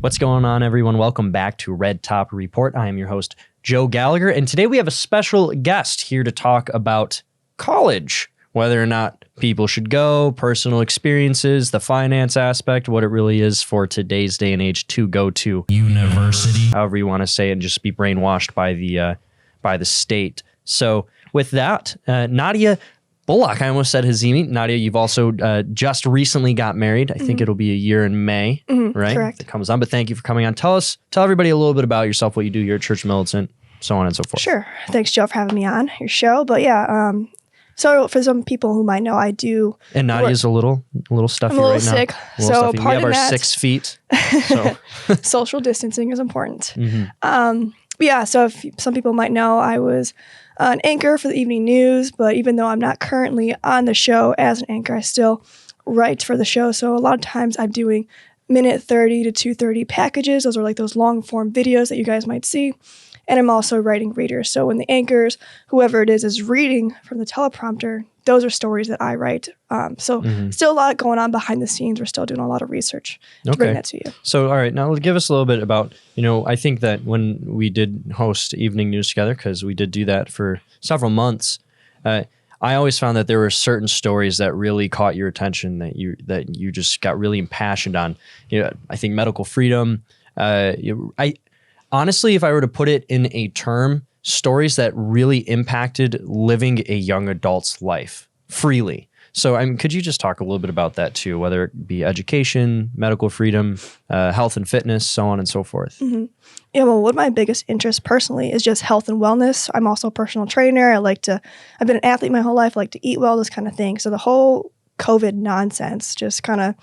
What's going on, everyone? Welcome back to Red Top Report. I am your host, Joe Gallagher, and today we have a special guest here to talk about college, whether or not people should go, personal experiences, the finance aspect, what it really is for today's day and age to go to university, however you want to say it, and just be brainwashed by the state. So with that, Nadia Bullock, I almost said Hazimi. Nadia, you've also just recently got married. I think it'll be a year in May, right? Correct. It comes on, but thank you for coming on. Tell everybody a little bit about yourself, what you do here at Church Militant, so on and so forth. Sure. Thanks, Joe, for having me on your show. But yeah, so for some people who might know, I do. And Nadia's a little stuffy I'm a little right sick. now. A little So stuffy. We have pardon our that. 6 feet. So Social distancing is important. Yeah, so if some people might know, I was an anchor for the evening news, but even though I'm not currently on the show as an anchor, I still write for the show. So a lot of times I'm doing minute 30 to 2:30 packages. Those are like those long form videos that you guys might see. And I'm also writing readers. So when the anchors, whoever it is reading from the teleprompter, those are stories that I write. Still a lot going on behind the scenes. We're still doing a lot of research to bring that to you. So, all right, now give us a little bit about, I think that when we did host evening news together, because we did do that for several months, I always found that there were certain stories that really caught your attention that you just got really impassioned on. I think medical freedom. Honestly, if I were to put it in a term, stories that really impacted living a young adult's life freely. So could you just talk a little bit about that too, whether it be education, medical freedom, health and fitness, so on and so forth? Mm-hmm. Yeah, well, one of my biggest interests personally is just health and wellness. I'm also a personal trainer. I've been an athlete my whole life. I like to eat well, this kind of thing. So the whole COVID nonsense just kind of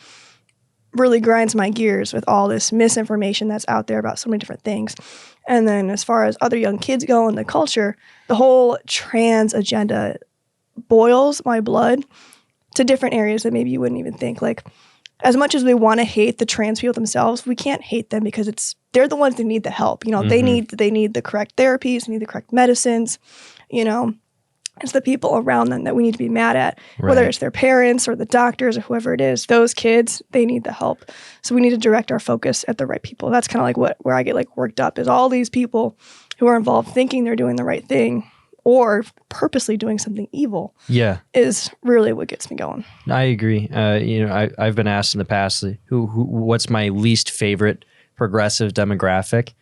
really grinds my gears with all this misinformation that's out there about so many different things. And then as far as other young kids go in the culture, the whole trans agenda boils my blood to different areas that maybe you wouldn't even think. Like, as much as we want to hate the trans people themselves, we can't hate them because they're the ones that need the help. They need the correct therapies, they need the correct medicines, It's the people around them that we need to be mad at, whether it's their parents or the doctors or whoever it is. Those kids, they need the help. So we need to direct our focus at the right people. That's kind of like where I get like worked up is all these people who are involved thinking they're doing the right thing or purposely doing something evil. Yeah, is really what gets me going. I agree. I've been asked in the past, what's my least favorite progressive demographic?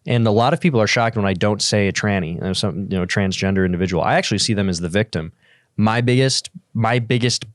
And a lot of people are shocked when I don't say a tranny, transgender individual. I actually see them as the victim. My biggest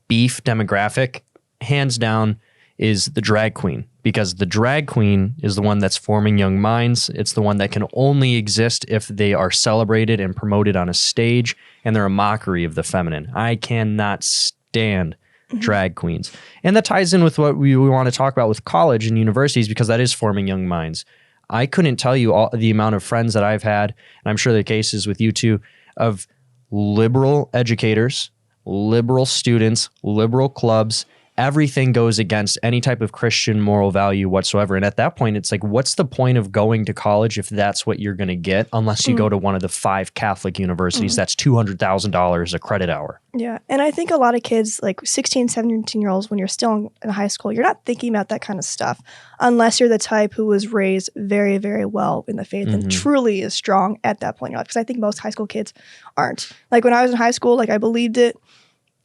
beef demographic, hands down, is the drag queen, because the drag queen is the one that's forming young minds. It's the one that can only exist if they are celebrated and promoted on a stage, and they're a mockery of the feminine. I cannot stand drag queens. And that ties in with what we want to talk about with college and universities, because that is forming young minds. I couldn't tell you the amount of friends that I've had, and I'm sure the case is with you too, of liberal educators, liberal students, liberal clubs. Everything goes against any type of Christian moral value whatsoever. And at that point, it's like, what's the point of going to college if that's what you're going to get, unless you go to one of the 5 Catholic universities? That's $200,000 a credit hour. Yeah. And I think a lot of kids, like 16, 17-year-olds, when you're still in high school, you're not thinking about that kind of stuff unless you're the type who was raised very, very well in the faith and truly is strong at that point in your life. Because I think most high school kids aren't. Like when I was in high school, I believed it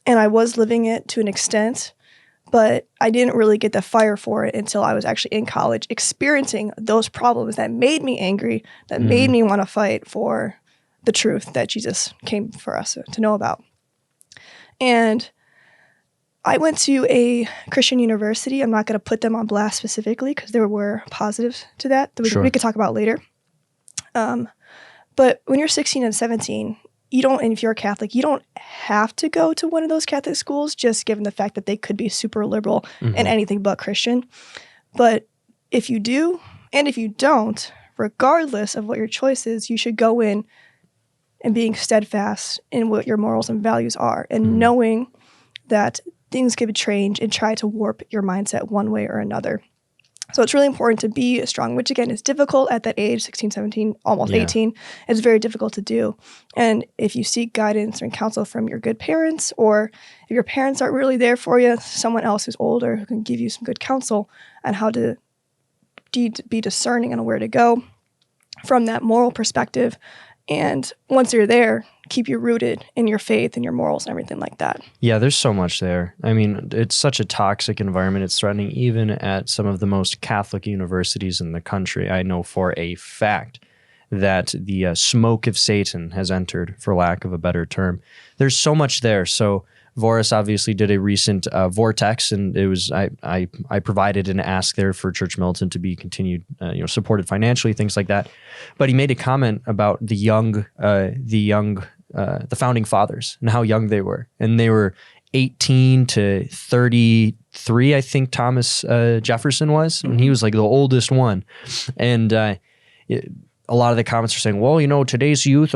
and I was living it to an extent, but I didn't really get the fire for it until I was actually in college, experiencing those problems that made me angry, that made me want to fight for the truth that Jesus came for us to know about. And I went to a Christian university. I'm not going to put them on blast specifically because there were positives to that we could talk about later. But when you're 16 and 17, and if you're a Catholic, you don't have to go to one of those Catholic schools, just given the fact that they could be super liberal and anything but Christian. But if you do, and if you don't, regardless of what your choice is, you should go in and being steadfast in what your morals and values are, and knowing that things could change and try to warp your mindset one way or another. So it's really important to be strong, which again is difficult at that age, 16, 17, almost 18. It's very difficult to do. And if you seek guidance and counsel from your good parents, or if your parents aren't really there for you, someone else who's older who can give you some good counsel on how to be discerning on where to go from that moral perspective. And once you're there, keep you rooted in your faith and your morals and everything like that. Yeah, there's so much there. I mean, it's such a toxic environment. It's threatening even at some of the most Catholic universities in the country. I know for a fact that the smoke of Satan has entered, for lack of a better term. There's so much there. So Voris obviously did a recent Vortex, and it was I provided an ask there for Church Militant to be continued, supported financially, things like that. But he made a comment about the founding fathers and how young they were, and they were 18 to 33. I think Thomas Jefferson was, and he was like the oldest one, and a lot of the comments are saying, well, today's youth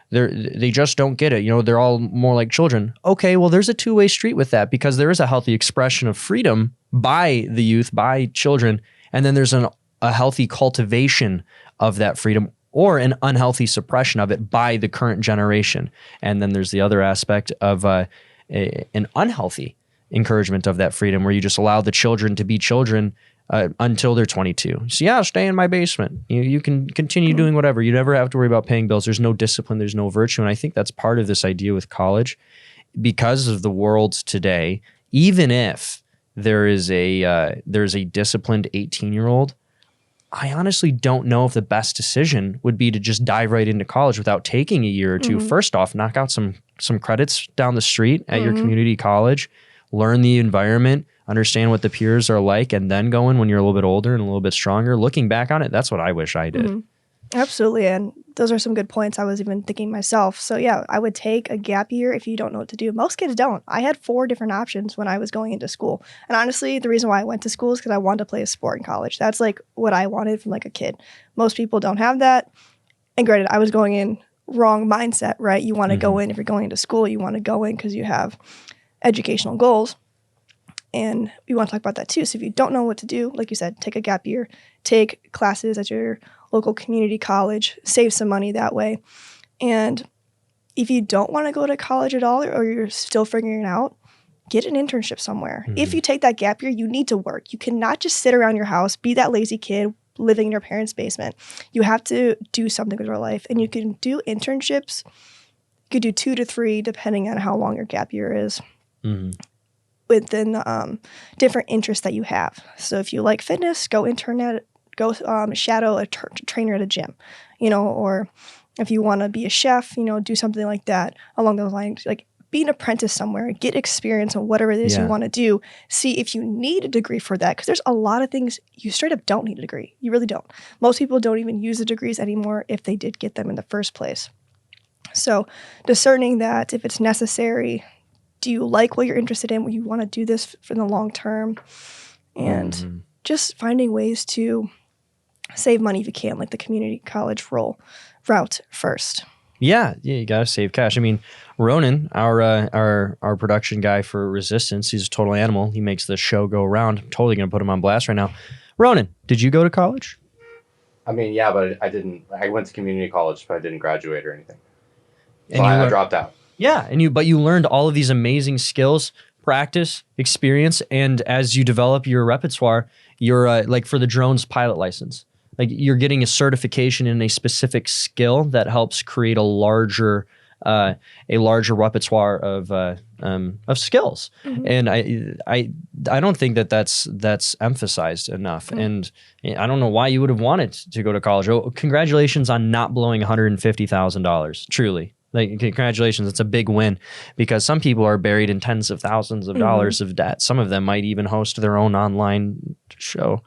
they just don't get it. They're all more like children. Okay, well, there's a two-way street with that, because there is a healthy expression of freedom by the youth, by children, and then there's a healthy cultivation of that freedom, or an unhealthy suppression of it by the current generation. And then there's the other aspect of an unhealthy encouragement of that freedom, where you just allow the children to be children until they're 22. So yeah, stay in my basement. You can continue doing whatever. You never have to worry about paying bills. There's no discipline. There's no virtue. And I think that's part of this idea with college, because of the world today. Even if there's a disciplined 18-year-old, I honestly don't know if the best decision would be to just dive right into college without taking a year or two. First off, knock out some credits down the street at your community college, learn the environment, understand what the peers are like, and then go in when you're a little bit older and a little bit stronger. Looking back on it, that's what I wish I did. Absolutely. And those are some good points I was even thinking myself. So yeah, I would take a gap year if you don't know what to do. Most kids don't. I had 4 different options when I was going into school. And honestly, the reason why I went to school is because I wanted to play a sport in college. That's like what I wanted from like a kid. Most people don't have that. And granted, I was going in wrong mindset, right? You want to go in, if you're going into school, you want to go in because you have educational goals. And we want to talk about that too. So if you don't know what to do, like you said, take a gap year, take classes at your local community college, save some money that way. And if you don't want to go to college at all, or you're still figuring it out, get an internship somewhere. If you take that gap year, you need to work. You cannot just sit around your house, be that lazy kid living in your parents' basement. You have to do something with your life. And you can do internships. You could do 2 to 3, depending on how long your gap year is. Within different interests that you have. So if you like fitness, go shadow a trainer at a gym, or if you want to be a chef, do something like that along those lines. Like, be an apprentice somewhere, get experience on whatever it is you want to do. See if you need a degree for that, because there's a lot of things you straight up don't need a degree. You really don't. Most people don't even use the degrees anymore if they did get them in the first place. So discerning that if it's necessary. Do you like what you're interested in? You want to do this for the long term? And just finding ways to save money if you can, like the community college route first. Yeah, you got to save cash. I mean, Ronan, our production guy for Resistance, he's a total animal. He makes the show go around. I'm totally going to put him on blast right now. Ronan, did you go to college? I mean, yeah, but I didn't. I went to community college, but I didn't graduate or anything. So I dropped out. Yeah, but you learned all of these amazing skills, practice, experience, and as you develop your repertoire, you're like for the drone's pilot license, like you're getting a certification in a specific skill that helps create a larger repertoire of skills. And I don't think that's emphasized enough. And I don't know why you would have wanted to go to college. Oh, congratulations on not blowing $150,000. Truly. Like, congratulations, it's a big win, because some people are buried in tens of thousands of dollars of debt. Some of them might even host their own online show.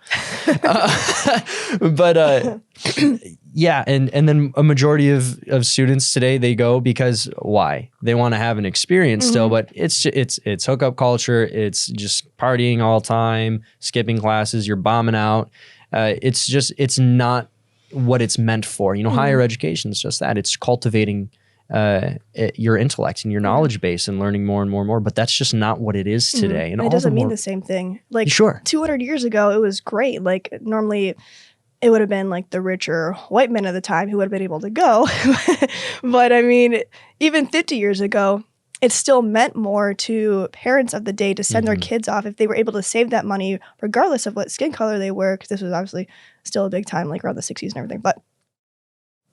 Yeah, and then a majority of students today, they go because why? They want to have an experience still, but it's hookup culture. It's just partying all the time, skipping classes, you're bombing out. It's not what it's meant for. Higher education is just that. It's cultivating your intellect and your knowledge base and learning more and more and more, but that's just not what it is today. And it doesn't mean the same thing. Like, sure, 200 years ago, it was great. Like, normally it would have been like the richer white men at the time who would have been able to go. But I mean, even 50 years ago, it still meant more to parents of the day to send their kids off if they were able to save that money, regardless of what skin color they were, because this was obviously still a big time, like around the 60s and everything. But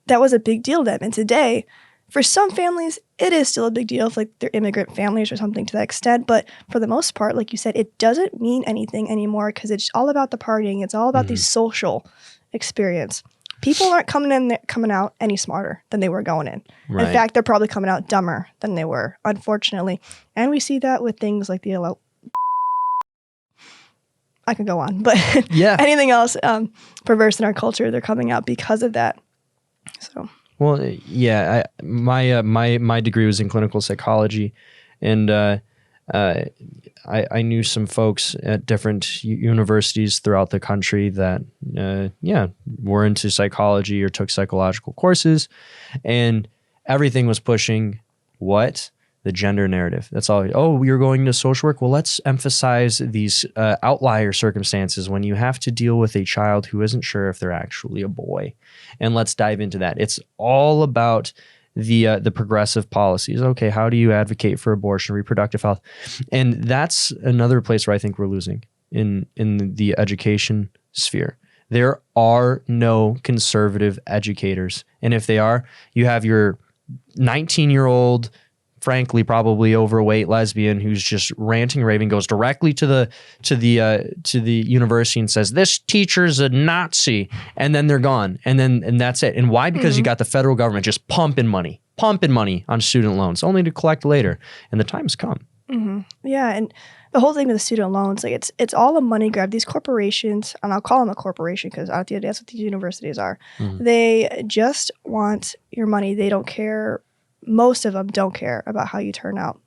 that was a big deal then. And today, for some families, it is still a big deal if like they're immigrant families or something to that extent. But for the most part, like you said, it doesn't mean anything anymore because it's all about the partying. It's all about the social experience. People aren't coming out any smarter than they were going in. Right. In fact, they're probably coming out dumber than they were, unfortunately. And we see that with things like the I could go on, but anything else perverse in our culture, they're coming out because of that. So. Well, yeah, my degree was in clinical psychology, and I knew some folks at different universities throughout the country that were into psychology or took psychological courses, and everything was pushing what? The gender narrative. That's all. Oh, you're going to social work? Well, let's emphasize these outlier circumstances when you have to deal with a child who isn't sure if they're actually a boy. And let's dive into that. It's all about the progressive policies. Okay, how do you advocate for abortion, reproductive health? And that's another place where I think we're losing in the education sphere. There are no conservative educators. And if they are, you have your 19-year-old frankly probably overweight lesbian who's just ranting, raving, goes directly to the university and says, this teacher's a Nazi, and then they're gone, and that's it. And why? Because you got the federal government just pumping money on student loans, only to collect later, and the time's come. Yeah, and the whole thing with the student loans, like it's all a money grab. These corporations, and I'll call them a corporation because at the end that's what these universities are. They just want your money. They don't care. Most of them don't care about how you turn out.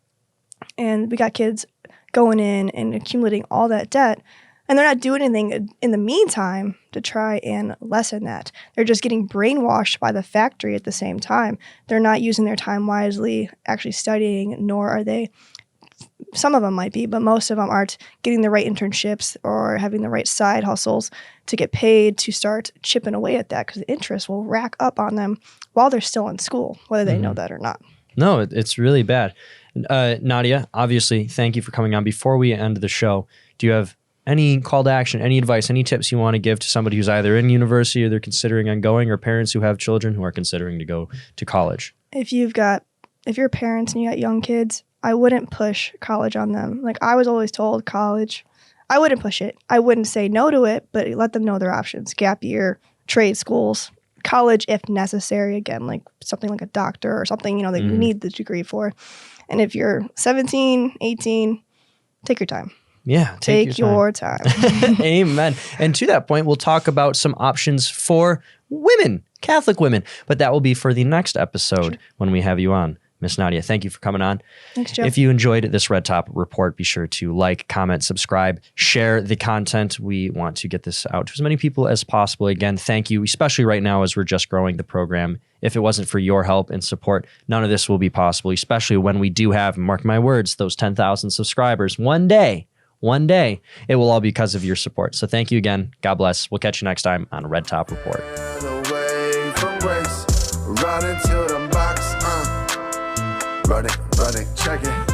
And we got kids going in and accumulating all that debt, and they're not doing anything in the meantime to try and lessen that. They're just getting brainwashed by the factory at the same time. They're not using their time wisely, actually studying, nor are they, some of them might be, but most of them aren't getting the right internships or having the right side hustles to get paid to start chipping away at that, because the interest will rack up on them while they're still in school, whether they know that or not. No, it's really bad. Nadia, obviously, thank you for coming on. Before we end the show, do you have any call to action, any advice, any tips you want to give to somebody who's either in university or they're considering on going, or parents who have children who are considering to go to college? If you're parents and you got young kids, I wouldn't push college on them. Like I was always told college, I wouldn't push it. I wouldn't say no to it, but let them know their options. Gap year, trade schools, college if necessary, again, like something like a doctor or something, that you need the degree for. And if you're 17, 18, take your time. Yeah. Take your time. Amen. And to that point, we'll talk about some options for women, Catholic women, but that will be for the next episode when we have you on. Miss Nadia, thank you for coming on. Thanks, Joe. If you enjoyed this Red Top Report, be sure to like, comment, subscribe, share the content. We want to get this out to as many people as possible. Again, thank you, especially right now as we're just growing the program. If it wasn't for your help and support, none of this will be possible, especially when we do have, mark my words, those 10,000 subscribers. One day, it will all be because of your support. So thank you again. God bless. We'll catch you next time on Red Top Report. Running, check it.